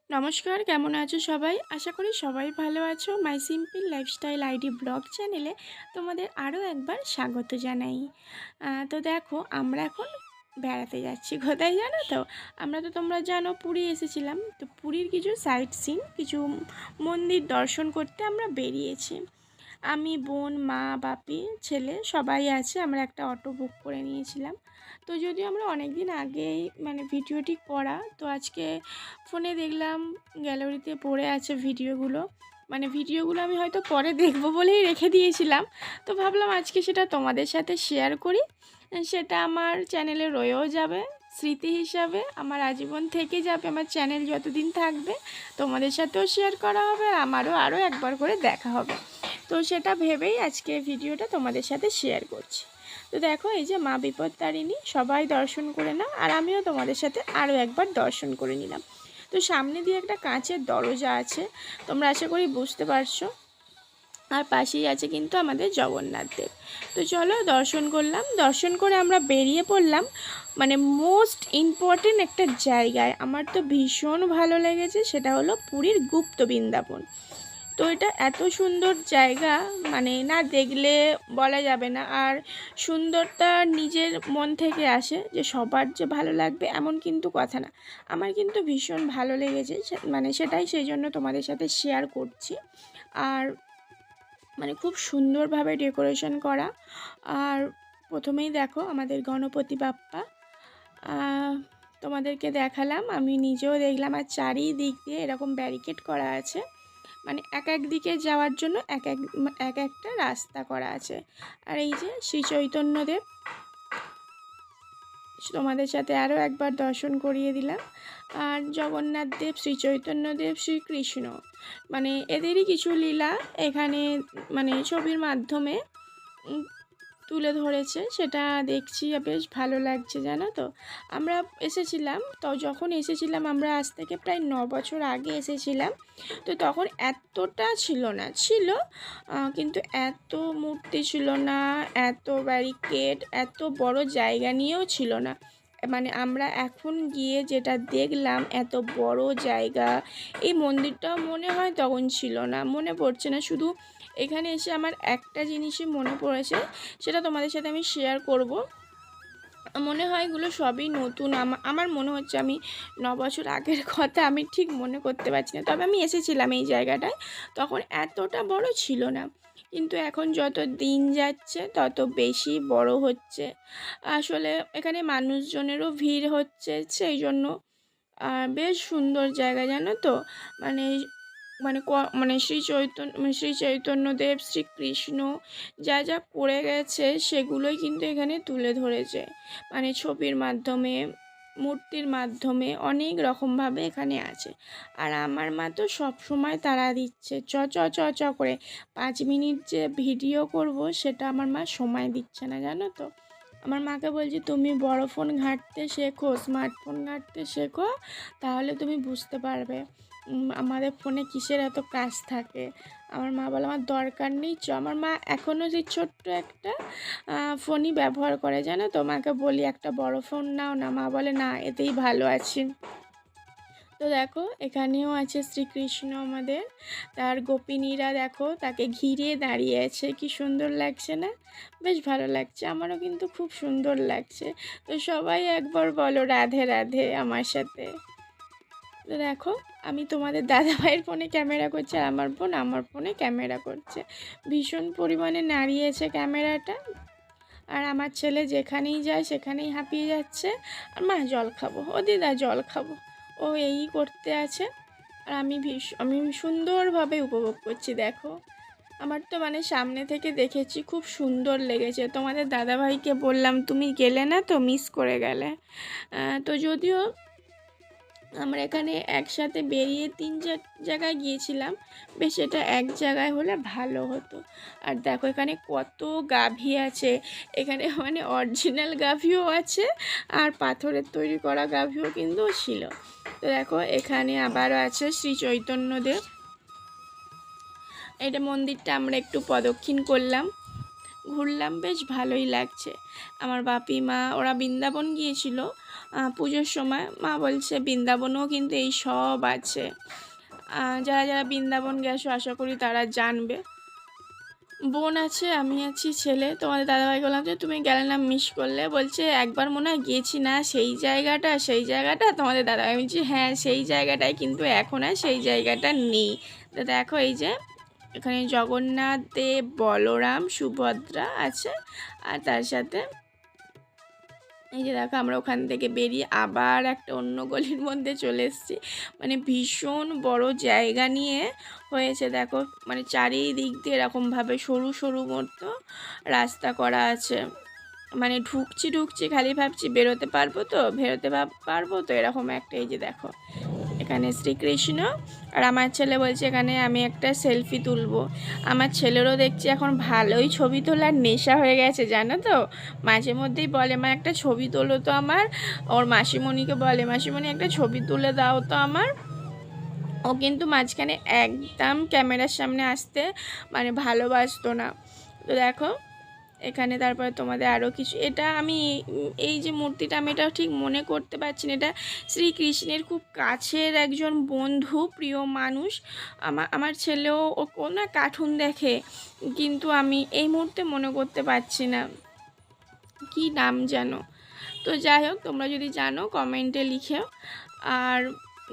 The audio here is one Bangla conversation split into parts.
নমস্কার, কেমন আছো সবাই? আশা করি সবাই ভালো আছো। মাই সিম্পল লাইফস্টাইল আইডি ব্লগ চ্যানেলে তোমাদের আরও একবার স্বাগত জানাই। তো দেখো, আমরা এখন বেড়াতে যাচ্ছি। কোথায় জানো তো? আমরা তো তোমরা জানো পুরী এসেছিলাম। তো পুরীর কিছু সাইট সিন, কিছু মন্দির দর্শন করতে আমরা বেরিয়েছি। আমি, বোন, মা, বাপি, ছেলে সবাই আছে। আমরা একটা অটো বুক করে নিয়েছিলাম। তো যদিও আমরা অনেক দিন আগেই ভিডিওটি করা, তো আজকে ফোনে দেখলাম গ্যালারিতে পড়ে আছে ভিডিওগুলো আমি হয়তো পরে দেখবো বলেই রেখে দিয়েছিলাম। তো ভাবলাম আজকে সেটা তোমাদের সাথে শেয়ার করি। সেটা আমার চ্যানেলে রয়েও যাবে স্মৃতি হিসাবে, আমার আজীবন থেকে যাবে। আমার চ্যানেল যতদিন থাকবে তোমাদের সাথেও শেয়ার করা হবে, আর আমারও আরও একবার করে দেখা হবে। তো সেটা ভেবেই আজকে ভিডিওটা তোমাদের সাথে শেয়ার করছি। তো দেখো, এই যে মা বিপত্তারিণী সবাই দর্শন করে নাও, আর আমিও তোমাদের সাথে আরও একবার দর্শন করে নিলাম। তো সামনে দিয়ে একটা কাঁচের দরজা আছে, তোমরা আশা করি বুঝতে পারছো। আর পাশেই আছে কিন্তু আমাদের জগন্নাথ দেব। তো চলো দর্শন করলাম। দর্শন করে আমরা বেরিয়ে পড়লাম মোস্ট ইম্পর্টেন্ট একটা জায়গায়। আমার তো ভীষণ ভালো লেগেছে, সেটা হলো পুরীর গুপ্ত বৃন্দাবন। তো এটা এত সুন্দর জায়গা, না দেখলে বলা যাবে না। আর সুন্দরতা নিজের মন থেকে আসে, যে সবার যে ভালো লাগবে এমন কিন্তু কথা না। আমার কিন্তু ভীষণ ভালো লেগেছে, সেটাই সেই জন্য তোমাদের সাথে শেয়ার করছি। আর খুব সুন্দরভাবে ডেকোরেশন করা। আর প্রথমেই দেখো আমাদের গণপতি বাপ্পা, তোমাদেরকে দেখালাম, আমি নিজেও দেখলাম। আর চারিদিক দিয়ে এরকম ব্যারিকেড করা আছে, এক এক দিকে যাওয়ার জন্য এক একটা রাস্তা করা আছে। আর এই যে শ্রী চৈতন্যদেব, তোমাদের সাথে আরও একবার দর্শন করিয়ে দিলাম। আর জগন্নাথ দেব, শ্রী চৈতন্যদেব, শ্রীকৃষ্ণ, এদেরই কিছু লীলা এখানে ছবির মাধ্যমে তুলে ধরেছে। সেটা দেখছি, বেশ ভালো লাগছে জানো তো। আমরা এসেছিলাম, তো যখন এসেছিলাম আমরা আজ থেকে প্রায় 9 বছর আগে এসেছিলাম। তো তখন এতটা ছিল না, ছিল কিন্তু এত মূর্তি ছিল না, এত ব্যারিকেড, এত বড় জায়গা নিয়েও ছিল না। আমরা এখন গিয়ে যেটা দেখলাম, এত বড় জায়গা, এই মন্দিরটাও মনে হয় তখন ছিল না, মনে পড়ছে না। শুধু এখানে এসে আমার একটা জিনিসই মনে পড়েছে, সেটা তোমাদের সাথে আমি শেয়ার করব। মনে হয় এগুলো সবই নতুন। আমার মনে হচ্ছে আমি 9 বছর আগের কথা আমি ঠিক মনে করতে পারছি না, তবে আমি এসেছিলাম এই জায়গাটায়, তখন এতটা বড় ছিল না। কিন্তু এখন যত দিন যাচ্ছে তত বেশি বড় হচ্ছে। আসলে এখানে মানুষজনেরও ভিড় হচ্ছে, সেই জন্য বেশ সুন্দর জায়গা জানো তো। মানে মানে শ্রী চৈতন্যদেব, শ্রীকৃষ্ণ যা যা করে গেছে সেগুলোই কিন্তু এখানে তুলে ধরেছে, ছবির মাধ্যমে, মূর্তির মাধ্যমে, অনেক রকমভাবে এখানে আছে। আর আমার মা তো সবসময় তাড়া দিচ্ছে, চ চ চ চ করে 5 মিনিট যে ভিডিও করব সেটা আমার মা সময় দিচ্ছে না জানো তো। আমার মাকে বলছি, তুমি বড় ফোন ঘাঁটতে শেখো, স্মার্টফোন ঘাঁটতে শেখো, তাহলে তুমি বুঝতে পারবে আমাদের ফোনে কিসের এত কাজ থাকে। আমার মা বলে আমার দরকার নেই, আমার মা এখনও সেই ছোট্ট একটা ফোনই ব্যবহার করে জানো তো। মাকে বলি একটা বড় ফোন নাও না, মা বলে না, এতেই ভালো আছি। তো দেখো এখানেও আছে শ্রীকৃষ্ণ আমাদের, তার গোপিনীরা দেখো তাকে ঘিরে দাঁড়িয়ে আছে, কি সুন্দর লাগছে না? বেশ ভালো লাগছে, আমারও কিন্তু খুব সুন্দর লাগছে। তো সবাই একবার বলো রাধে রাধে আমার সাথে। তো দেখো, আমি তোমাদের দাদাভাইয়ের ফোনে ক্যামেরা করছি, আর আমার বোন আমার ফোনে ক্যামেরা করছে। ভীষণ পরিমাণে নাড়িয়েছে ক্যামেরাটা। আর আমার ছেলে যেখানেই যায় সেখানেই হাঁপিয়ে যাচ্ছে। আর মা জল খাবো, ও দিদা জল খাবো, ও এই করতে আছে। আর আমি সুন্দরভাবে উপভোগ করছি। দেখো, আমার তো সামনে থেকে দেখেছি, খুব সুন্দর লেগেছে। তোমাদের দাদাভাইকে বললাম তুমি গেলে না তো, মিস করে গেলে। তো যদিও আমরা এখানে একসাথে বেরিয়ে 3-4 জায়গায় গিয়েছিলাম, বেশ এটা এক জায়গায় হলে ভালো হতো। আর দেখো এখানে কত গাভী আছে, এখানে অরিজিনাল গাভীও আছে, আর পাথরের তৈরি করা গাভীও কিন্তু ছিল। তো দেখো এখানে আবারও আছে শ্রী চৈতন্যদেব। এটা মন্দিরটা আমরা একটু প্রদক্ষিণ করলাম, ঘুরলাম, বেশ ভালোই লাগছে। আমার বাপি মা ওরা বৃন্দাবন গিয়েছিল, পুজোর সময়। মা বলছে বৃন্দাবনেও কিন্তু এই সব আছে। যারা যারা বৃন্দাবন গেছো আশা করি তারা জানবে। বোন আছে, আমি আছি, ছেলে। তোমাদের দাদাভাই বললাম যে তুমি গেলে না, মিস করলে। বলছে একবার মনে হয় গিয়েছি না সেই জায়গাটা তোমাদের দাদাভাই। আমি বলছি হ্যাঁ সেই জায়গাটাই, কিন্তু এখন আর সেই জায়গাটা নেই। তো দেখো এই যে এখানে জগন্নাথ দেব, বলরাম, সুভদ্রা আছে। আর তার সাথে এই যে দেখো আমরা ওখান থেকে বেরিয়ে আবার একটা অন্য গলির মধ্যে চলে এসেছি। মানে ভীষণ বড় জায়গা নিয়ে হয়েছে দেখো, মানে চারিদিক দিয়ে এরকমভাবে সরু সরু মতো রাস্তা করা আছে। মানে ঢুকছি খালি ভাবছি বেরোতে পারবো তো এরকম একটা। এই যে দেখো এখানে শ্রীকৃষ্ণ, আর আমার ছেলে বলছে এখানে আমি একটা সেলফি তুলবো। আমার ছেলেরও দেখছি এখন ভালোই ছবি তোলার নেশা হয়ে গেছে জানো তো। মাঝে মধ্যেই বলে মা একটা ছবি তোলো তো আমার। ওর মাসিমণিকে বলে মাসিমণি একটা ছবি তুলে দাও তো আমার। ও কিন্তু মাঝখানে একদম ক্যামেরার সামনে আসতে মানে ভালোবাসতো না। তো দেখো এখানে তারপরে তোমাদের আরও কিছু, এটা আমি এই যে মূর্তিটা আমি এটা ঠিক মনে করতে পারছি না। এটা শ্রীকৃষ্ণের খুব কাছের একজন বন্ধু, প্রিয় মানুষ। আমার ছেলেও ও না কার্টুন দেখে, কিন্তু আমি এই মুহূর্তে মনে করতে পারছি না কি নাম যেন। তো যাই হোক তোমরা যদি জানো কমেন্টে লিখেও। আর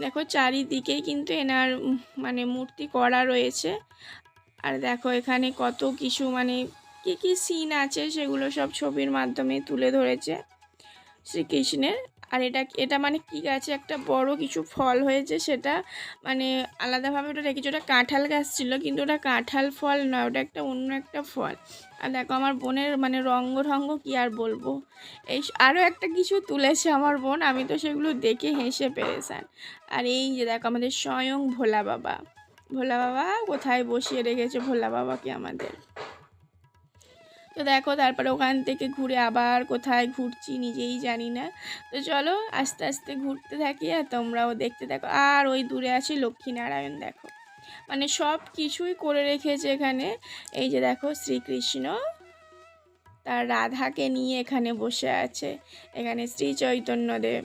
দেখো চারিদিকেই কিন্তু এনার মানে মূর্তি করা রয়েছে। আর দেখো এখানে কত কিছু মানে কী সিন আছে সেগুলো সব ছবির মাধ্যমে তুলে ধরেছে শ্রীকৃষ্ণের। আর এটা মানে কী গাছে একটা বড় কিছু ফল হয়েছে, সেটা মানে আলাদাভাবে ওটা রেখেছে। ওটা কাঁঠাল গাছ ছিল, কিন্তু ওটা কাঁঠাল ফল নয়, ওটা একটা অন্য একটা ফল। আর দেখো আমার বোনের মানে রঙ্গ কী আর বলবো। এই আরও একটা কিছু তুলেছে আমার বোন, আমি তো সেগুলো দেখে হেসে পেরেছান। আর এই যে দেখো আমাদের স্বয়ং ভোলা বাবা কোথায় বসিয়ে রেখেছে ভোলা বাবাকে আমাদের। তো দেখো তারপরে ওখান থেকে ঘুরে আবার কোথায় ঘুরছি নিজেই জানি না। তো চলো আস্তে আস্তে ঘুরতে থাকি আর তোমরাও দেখতে থাকো। আর ওই দূরে আছে লক্ষ্মীনারায়ণ, দেখো মানে সব কিছুই করে রেখেছে এখানে। এই যে দেখো শ্রীকৃষ্ণ তার রাধাকে নিয়ে এখানে বসে আছে, এখানে শ্রী চৈতন্যদেব।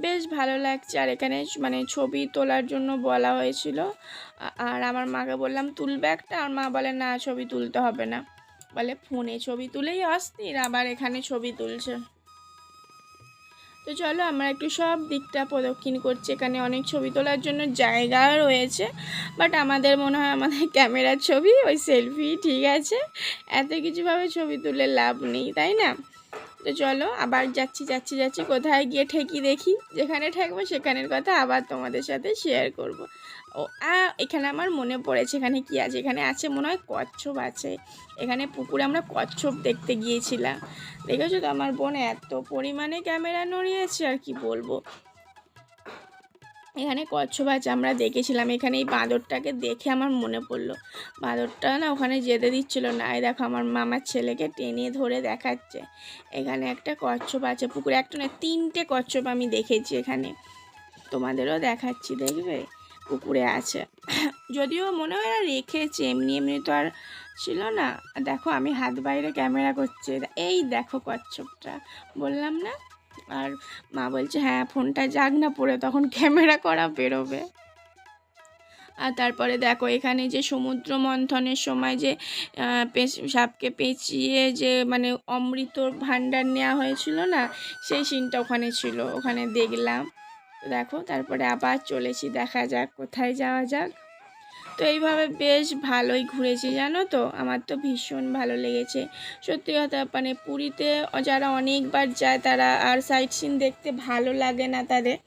বেশ ভালো লাগছে। আর এখানে মানে ছবি তোলার জন্য বলা হয়েছিল। আর আমার মাকে বললাম তুলবে একটা, আর মা বলে না ছবি তুলতে হবে না, বলে ফোনে ছবি তুলেই অস্থির, আবার এখানে ছবি তুলছে। তো চলো আমরা একটু সব দিকটা প্রদক্ষিণ করছি। এখানে অনেক ছবি তোলার জন্য জায়গা রয়েছে, বাট আমাদের মনে হয় আমাদের ক্যামেরার ছবি ওই সেলফি ঠিক আছে, এত কিছুভাবে ছবি তুলে লাভ নেই, তাই না? তো চলো আবার যাচ্ছি কোথায় গিয়ে ঠেকি দেখি, যেখানে ঠেকবো সেখানের কথা আবার তোমাদের সাথে শেয়ার করব। ও এখানে আমার মনে পড়েছে এখানে কি আছে, এখানে আছে মনে হয় কচ্ছপ আছে। এখানে পুকুরে আমরা কচ্ছপ দেখতে গিয়েছিলাম, দেখেছো তো আমার বোন এত পরিমাণে ক্যামেরা নড়িয়েছে আর কি বলবো। এখানে কচ্ছপ আছে আমরা দেখেছিলাম। এখানে এই বাঁদরটাকে দেখে আমার মনে পড়লো, বাঁদরটা না ওখানে যেতে দিচ্ছিল না। এই দেখো আমার মামার ছেলেকে টেনে ধরে দেখাচ্ছে এখানে একটা কচ্ছপ আছে পুকুরে। একটা না তিনটে কচ্ছপ আমি দেখেছি এখানে, তোমাদেরও দেখাচ্ছি দেখবে পুকুরে আছে। যদিও মনে হয় না রেখেছে, এমনি তো আর ছিল না। দেখো আমি হাত বাইরে ক্যামেরা করছি, এই দেখো কচ্ছপটা, বললাম না। আর মা বলছে হ্যাঁ ফোনটা যাক না পড়ে, তখন ক্যামেরা করা বেরোবে। আর তারপরে দেখো এখানে যে সমুদ্র মন্থনের সময় যে সাপকে পেঁচিয়ে যে মানে অমৃতর ভাণ্ডার নেওয়া হয়েছিল না, সেই সিনটা ওখানে ছিল, ওখানে দেখলাম। তো দেখো তারপরে আবার চলেছি, দেখা যাক কোথায় যাওয়া যাক। তো এইভাবে বেশ ভালোই ঘুরেছি জানো তো, আমার তো ভীষণ ভালো লেগেছে সত্যি কথা। মানে পুরীতে যারা অনেকবার যায় তারা আর সাইট সিন দেখতে ভালো লাগে না তাদের,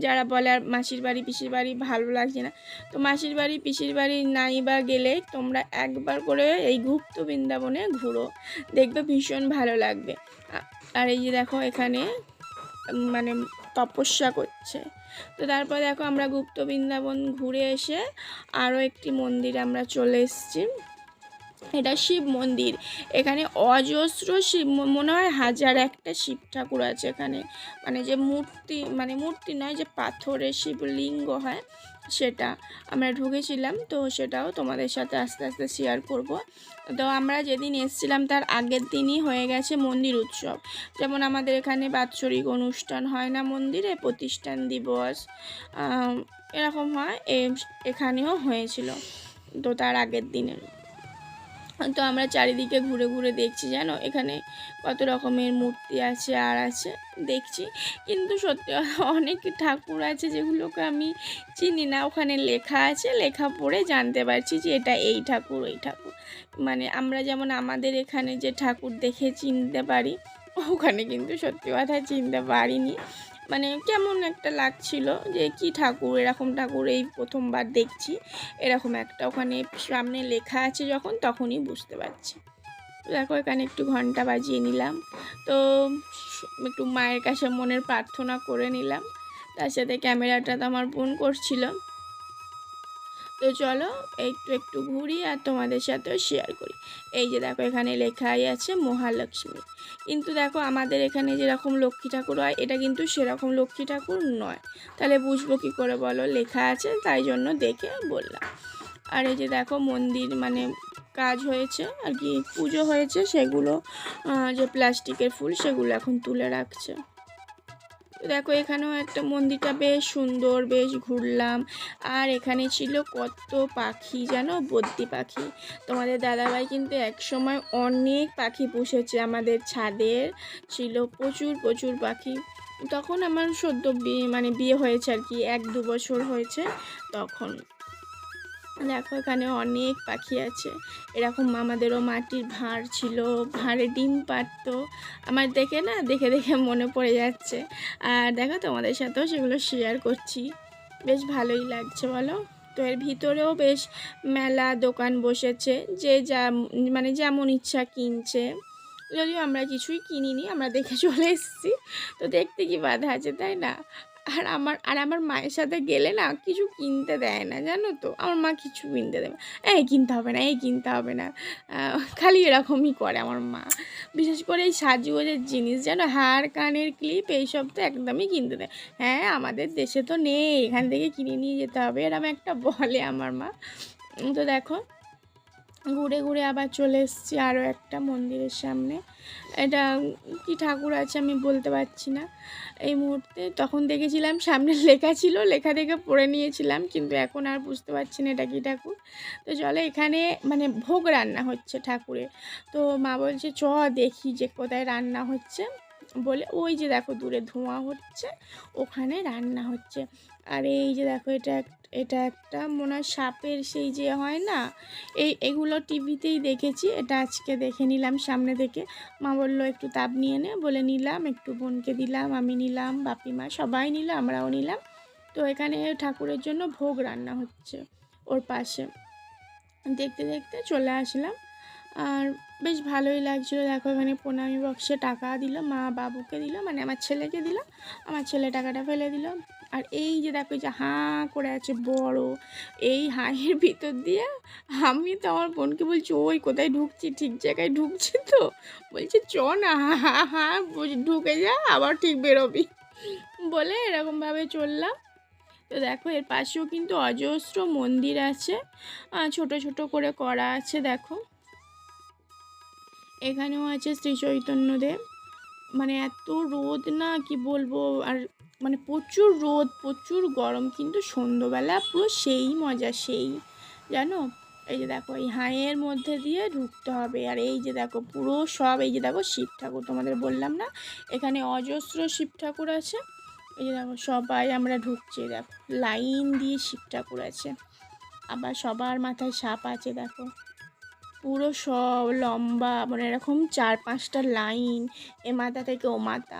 যারা বলে আর মাসির বাড়ি পিসির বাড়ি ভালো লাগছে না। তো মাসির বাড়ি পিসির বাড়ি নাই বা গেলে তোমরা একবার করে এই গুপ্ত বৃন্দাবনে ঘুরো, দেখবে ভীষণ ভালো লাগবে। আর এই যে দেখো এখানে মানে তপস্যা করছে। তো তারপর দেখো আমরা গুপ্ত বৃন্দাবন ঘুরে এসে আরও একটি মন্দির আমরা চলে এসেছি। এটা শিব মন্দির। এখানে অজস্র শিব, মনে হয় 1001টা শিব ঠাকুর আছে এখানে। মানে যে মূর্তি, মানে মূর্তি নয়, যে পাথরের শিবলিঙ্গ হয় সেটা। আমরা ঢুকেছিলাম, তো সেটাও তোমাদের সাথে আস্তে আস্তে শেয়ার করব। তো আমরা যেদিন এসেছিলাম তার আগের দিনই হয়ে গেছে মন্দির উৎসব। যেমন আমাদের এখানে বাৎসরিক অনুষ্ঠান হয় না মন্দিরে, প্রতিষ্ঠান দিবস এরকম হয়, এখানেও হয়েছিল। তো তার আগের দিনে তো আমরা চারিদিকে ঘুরে ঘুরে দেখছি, জানো এখানে কত রকমের মূর্তি আছে আর আছে দেখছি। কিন্তু সত্যি অনেক ঠাকুর আছে যেগুলোকে আমি চিনি না। ওখানে লেখা আছে, লেখা পড়ে জানতে পারছি যে এটা এই ঠাকুর ওই ঠাকুর। মানে আমরা যেমন আমাদের এখানে যে ঠাকুর দেখে চিনতে পারি, ওখানে কিন্তু সত্যি কথা চিনতে পারিনি। মানে কেমন একটা লাগছিল যে কি ঠাকুর, এরকম ঠাকুর এই প্রথমবার দেখছি। এরকম একটা ওখানে সামনে লেখা আছে যখন, তখনই বুঝতে পারছি। দেখো এখানে একটু ঘন্টা বাজিয়ে নিলাম, তো একটু মায়ের কাছে মনের প্রার্থনা করে নিলাম। তার সাথে ক্যামেরাটা তো আমার বোন করছিল। তো চলো একটু একটু ঘুরি আর তোমাদের সাথেও শেয়ার করি। এই যে দেখো এখানে লেখাই আছে মহালক্ষ্মী। কিন্তু দেখো আমাদের এখানে যেরকম লক্ষ্মী ঠাকুর হয়, এটা কিন্তু সেরকম লক্ষ্মী ঠাকুর নয়। তাহলে বুঝবো কী করে বলো? লেখা আছে তাই জন্য দেখে বললাম। আর এই যে দেখো মন্দির মানে কাজ হয়েছে আর কি, পুজো হয়েছে, সেগুলো যে প্লাস্টিকের ফুল সেগুলো এখন তুলে রাখছে। দেখো এখানেও একটা মন্দিরটা বেশ সুন্দর, বেশ ঘুরলাম। আর এখানে ছিল কত পাখি, জানো বদ্যি পাখি। তোমাদের দাদাভাই কিন্তু একসময় অনেক পাখি পুষেছে, আমাদের ছাদের ছিল প্রচুর প্রচুর পাখি। তখন আমার সদ্য মানে বিয়ে হয়েছে আর কি, 1-2 বছর হয়েছে তখন। দেখো এখানে অনেক পাখি আছে। এরকম আমাদেরও মাটির ভাঁড় ছিল, ভাঁড়ে ডিম পাড়তো। আমার দেখে না, দেখে দেখে মনে পড়ে যাচ্ছে। আর দেখো তোমাদের সাথেও সেগুলো শেয়ার করছি, বেশ ভালোই লাগছে বলো। তো এর ভিতরেও বেশ মেলা দোকান বসেছে, যে যা মানে যেমন ইচ্ছা কিনছে। যদিও আমরা কিছুই কিনিনি, আমরা দেখে চলে এসেছি। তো দেখতে কি বাধা আছে, তাই না? আর আমার মায়ের সাথে গেলে না কিছু কিনতে দেয় না, জানো তো। আমার মা কিছু কিনতে দেবে, এই কিনতে হবে না, এই কিনতে হবে না, খালি এরকমই করে আমার মা। বিশেষ করে এই সাজগোজের জিনিস, যেন হার কানের ক্লিপ এইসব তো একদমই কিনতে দেয়। হ্যাঁ আমাদের দেশে তো নেই, এখান থেকে কিনে নিয়ে যেতে হবে, এরকম একটা বলে আমার মা। তো দেখো ঘুরে ঘুরে আবার চলে এসেছি আরও একটা মন্দিরের সামনে। এটা কি ঠাকুর আছে আমি বলতে পারছি না এই মুহূর্তে। তখন দেখেছিলাম সামনে লেখা ছিল, লেখা দেখে পড়ে নিয়েছিলাম, কিন্তু এখন আর বুঝতে পারছি না এটা কী ঠাকুর। তো চলো এখানে মানে ভোগ রান্না হচ্ছে ঠাকুরের। তো মা বলছে চ দেখি যে কোথায় রান্না হচ্ছে, বলে ওই যে দেখো দূরে ধোঁয়া হচ্ছে, ওখানে রান্না হচ্ছে। আর এই যে দেখো এটা একটা মনে হয় সাপের সেই যে হয় না, এগুলো টিভিতেই দেখেছি, এটা আজকে দেখে নিলাম সামনে থেকে। মা বললো একটু তাপ নিয়ে নে, বলে নিলাম, একটু বোনকে দিলাম, আমি নিলাম, বাপি মা সবাই নিল, আমরাও নিলাম। তো এখানে ঠাকুরের জন্য ভোগ রান্না হচ্ছে ওর পাশে। দেখতে দেখতে চলে আসলাম। আর বেশ ভালোই লাগছিলো। দেখো এখানে প্রণামী বক্সে টাকা দিল, মা বাবুকে দিল, মানে আমার ছেলেকে দিল, আমার ছেলে টাকাটা ফেলে দিল। আর এই যে দেখো যে হাঁ করে আছে বড়, এই হাঁয়ের ভিতর দিয়ে আমি তো আমার বোনকে বলছি ওই কোথায় ঢুকছি, ঠিক জায়গায় ঢুকছি তো? বলছে চ না, হা হা ঢুকে যা, আবার ঠিক বেরোবি, বলে এরকমভাবে চললাম। তো দেখো এর পাশেও কিন্তু অজস্র মন্দির আছে, ছোট ছোট করে করা আছে। দেখো এখানেও আছে শ্রী চৈতন্যদেব। মানে এত রোদ না কি বলবো, আর মানে প্রচুর রোদ, প্রচুর গরম, কিন্তু সন্ধ্যাবেলা পুরো সেই মজা, সেই, জানো। এই যে দেখো এই হাঁয়ের মধ্যে দিয়ে ঢুকতে হবে। আর এই যে দেখো পুরো সব, এই যে দেখো শিব ঠাকুর, তোমাদের বললাম না এখানে অজস্র শিব ঠাকুর আছে। এই যে দেখো সবাই আমরা ঢুকছি, দেখো লাইন দিয়ে শিব ঠাকুর আছে, আবার সবার মাথায় সাপ আছে। দেখো পুরো সব লম্বা, মানে এরকম 4-5টা লাইন, এ মাথা থেকে ও মাথা।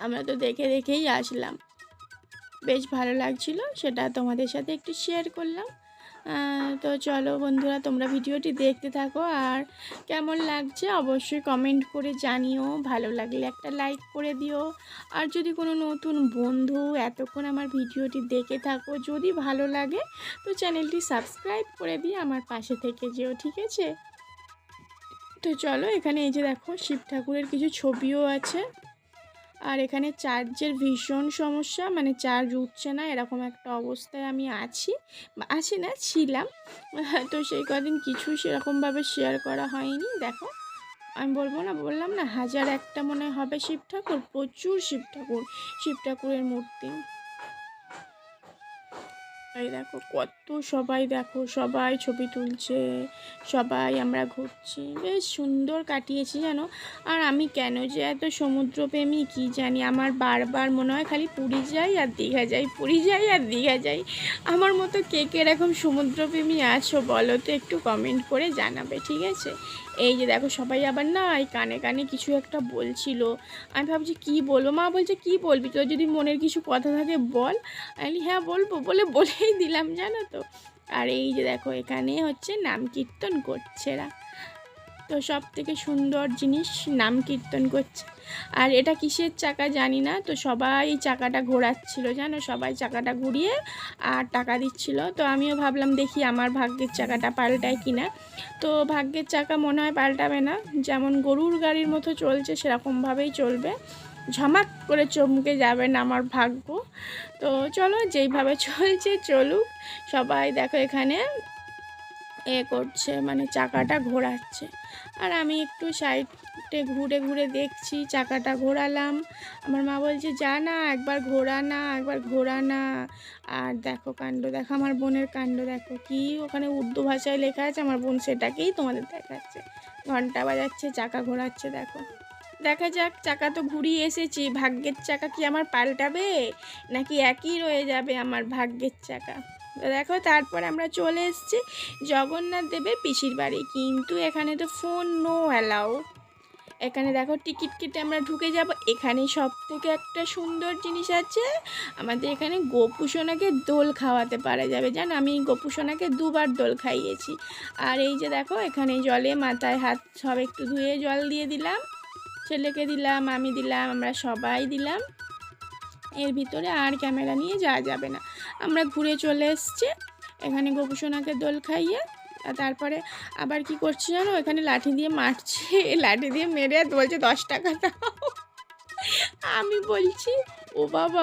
আমরা তো দেখে দেখেই আসলাম, বেশ ভালো লাগছিল, সেটা তোমাদের সাথে একটু শেয়ার করলাম। তো চলো বন্ধুরা, তোমরা ভিডিওটি দেখতে থাকো, আর কেমন লাগছে অবশ্যই কমেন্ট করে জানিও। ভালো লাগলে একটা লাইক করে দিও। আর যদি কোনো নতুন বন্ধু এতক্ষণ আমার ভিডিওটি দেখে থাকো, যদি ভালো লাগে তো চ্যানেলটি সাবস্ক্রাইব করে দিয়ে আমার পাশে থেকে যেও, ঠিক আছে? তো চলো, এখানে এই যে দেখো শিব ঠাকুরের কিছু ছবিও আছে। আর এখানে চার্জের ভীষণ সমস্যা, মানে চার্জ উঠছে না, এরকম একটা অবস্থায় আমি আছি না, ছিলাম। তো সেই কদিন কিছু সেরকমভাবে শেয়ার করা হয়নি। দেখো, আমি বললাম না, 1001টা মনে হবে শিব ঠাকুর, প্রচুর শিব ঠাকুরের মূর্তি। এই দেখো কত সবাই, দেখো সবাই ছবি তুলছে, সবাই আমরা ঘুরছি, বেশ সুন্দর কাটিয়েছি জানো। আর আমি কেন যে এত সমুদ্রপ্রেমী কি জানি, আমার বারবার মনে হয় খালি পুরী যাই আর দীঘা যাই, পুরী যাই আর দীঘা যাই। আমার মতো কে কে এরকম সমুদ্রপ্রেমী আছো বলো তো, একটু কমেন্ট করে জানাবে, ঠিক আছে? এই যে দেখো সবাই আবার না এই কানে কানে কিছু একটা বলছিল। আমি ভাবছি কি বলবো, মা বলছে কি বলবি, তোর যদি মনের কিছু কথা থাকে বল। আমি হ্যাঁ বলবো, বলেই দিলাম জানো তো। আর এই যে দেখো এখানে হচ্ছে নাম কীর্তন করছে এরা, তো সব থেকে সুন্দর জিনিস, নাম কীর্তন করছে। আর এটা কিসের চাকা জানি না, তো সবাই চাকাটা ঘোরাচ্ছিল জানো, সবাই চাকাটা ঘুরিয়ে আর টাকা দিচ্ছিল। তো আমিও ভাবলাম দেখি আমার ভাগ্যের চাকাটা পাল্টায় কিনা। তো ভাগ্যের চাকা মনে হয় পাল্টাবে না, যেমন গরুর গাড়ির মতো চলছে সেরকমভাবেই চলবে, ঝমাক করে চমকে যাবে না আমার ভাগ্য। তো চলো, যেইভাবে চলছে চলুক। সবাই দেখো এখানে করছে, মানে চাকাটা ঘোরাচ্ছে। আর আমি একটু সাইডে ঘুরে ঘুরে দেখছি, চাকাটা ঘোরালাম। আমার মা বলছে যা না, একবার ঘোরা না। আর দেখো কাণ্ড, দেখো আমার বোনের কাণ্ড, দেখো কি ওখানে উর্দু ভাষায় লেখা আছে, আমার বোন সেটাকেই তোমাদের দেখাচ্ছে, ঘন্টা বাজাচ্ছে, চাকা ঘোরাচ্ছে। দেখো, দেখা যাক, চাকা তো ঘুরিয়ে এসেছি, ভাগ্যের চাকা কি আমার পাল্টাবে নাকি একই রয়ে যাবে আমার ভাগ্যের চাকা। তো দেখো, তারপর আমরা চলে এসেছি জগন্নাথ দেবের পিসির বাড়ি, কিন্তু এখানে তো ফোন নো অ্যালাউ। এখানে দেখো টিকিট কেটে আমরা ঢুকে যাব। এখানে সব থেকে একটা সুন্দর জিনিস আছে, আমাদের এখানে গোপুসোনাকে দোল খাওয়াতে পারা যাবে, জানো আমি গোপুসোনাকে 2বার দোল খাইয়েছি। আর এই যে দেখো এখানে জলে মাথায় হাত সব একটু ধুয়ে জল দিয়ে দিলাম, ছেলেকে দিলাম, আমি দিলাম, আমরা সবাই দিলাম। এর ভিতরে আর ক্যামেরা নিয়ে যাওয়া যাবে না। আমরা ঘুরে চলে এসেছি, এখানে গোপুসোনাকে দোল খাইয়ে। আর তারপরে আবার কি করছি জানো, এখানে লাঠি দিয়ে মারছে, লাঠি দিয়ে মেরে বলছে 10 টাকা দাও। আমি বলছি ও বাবা,